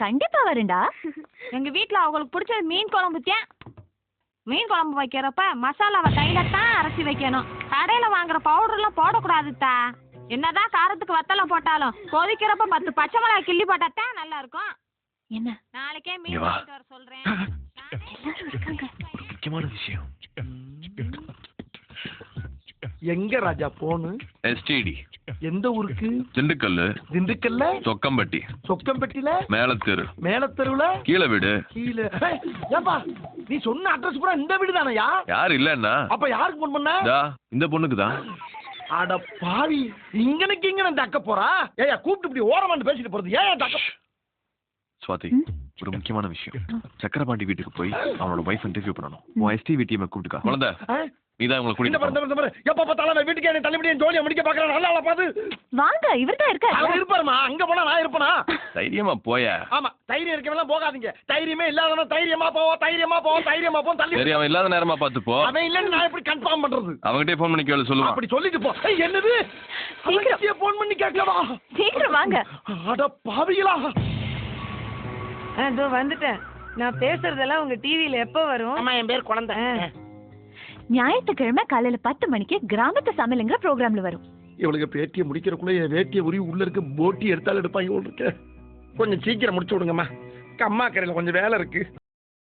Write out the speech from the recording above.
கண்டிப்பா வரேன்டா. எங்க வீட்ல அவங்களுக்கு பிடிச்சது மீன் குழம்பு தான். மீன் குழம்பு வைக்கிறப்ப மசாலாவை கையில தான் அரைச்சி வைக்கணும். கடையில வாங்குற பவுடர்லாம் போடக்கூடாதுத்தா. என்னதான் காரத்துக்கு வத்தலம் போட்டாலும் கொதிக்கிறப்ப 10 பச்சை மிளகாய் கிள்ளி போட்டாதான் நல்லா இருக்கும். என்ன நாளைக்கே மீன் வாங்கிட்டு வர சொல்றேன். முக்கியமான விஷயம். எங்க ராஜா போனு? எஸ்டிடி. எந்த ஊருக்கு? திண்டுக்கல். திண்டுக்கல்ல சொக்கம்பட்டி. சொக்கம்பட்டியில மேலத்தெரு. மேலத்தெருவுல கீழே வீடு. கீழே. ஏப்பா நீ சொன்ன அட்ரஸ் பூரா இந்த வீடு தானயா? யாரு இல்லன்னா? அப்ப யாருக்கு போன் பண்ண? இந்த பொண்ணுக்கு தான். அட பாவி, இங்கனுக்கு இங்க தக்க போறா? ஏயா கூப்பிட்டு இப்படி ஓரமாண்டு பேசிட்டு போறது ஏன் தக்க? சுவாதி, ஒரு முக்கியமான விஷயம். சக்கரபாண்டி வீட்டுக்கு போய் அவனோட வைஃப் இன்டர்வியூ பண்ணணும். உன் எஸ்டிவி டீமை கூப்பிட்டுக்கா. குழந்தை நீதான் உங்களை கூட்டிட்டு எப்ப பார்த்தாலும் வீட்டுக்கு என்ன தள்ளிபடி ஜோலியா முடிக்க பாக்குறேன். நல்லா பாத்து வாங்க, இவர்தான் இருக்காரு. அவன் இருப்பாருமா. அங்க போனா நான் இருப்பனா? தைரியமா போய. ஆமா, தைரியம் இருக்கவெல்லாம் போகாதீங்க. தைரியமே இல்லாதவன் தைரியமா போவோம், தைரியமா போவோம், தைரியமா போவோம். தள்ளி சரி, அவன் இல்லாத நேரமா பாத்து போ. அவன் இல்லன்னு நான் எப்படி கன்ஃபார்ம் பண்றது? அவங்கிட்டே போன் பண்ணி கேளு, சொல்லுவான். அப்படி சொல்லிட்டு போ. என்னது? சீக்கிரம் போன் பண்ணி கேட்கவா? சீக்கிரம் வாங்க. அட பாவிகளா. அதோ வந்துட்டேன். நான் பேசுறதெல்லாம் உங்க டிவில எப்ப வரும்? அம்மா, என் பேர் குழந்தை. ஞாயிற்றுக்கிழமை காலையில 10 மணிக்கு கிராமத்து சமையலுங்கிற ப்ரோக்ராம்ல வரும். இவளுக்கு பேட்டியை முடிக்கிறக்குள்ள என் வேட்டியை உரி உள்ள இருக்க போட்டி எடுத்தாலும் எடுப்பாங்க. கொஞ்சம் சீக்கிரம் முடிச்சு விடுங்கம்மா. அம்மா கரையில கொஞ்சம் வேலை இருக்கு.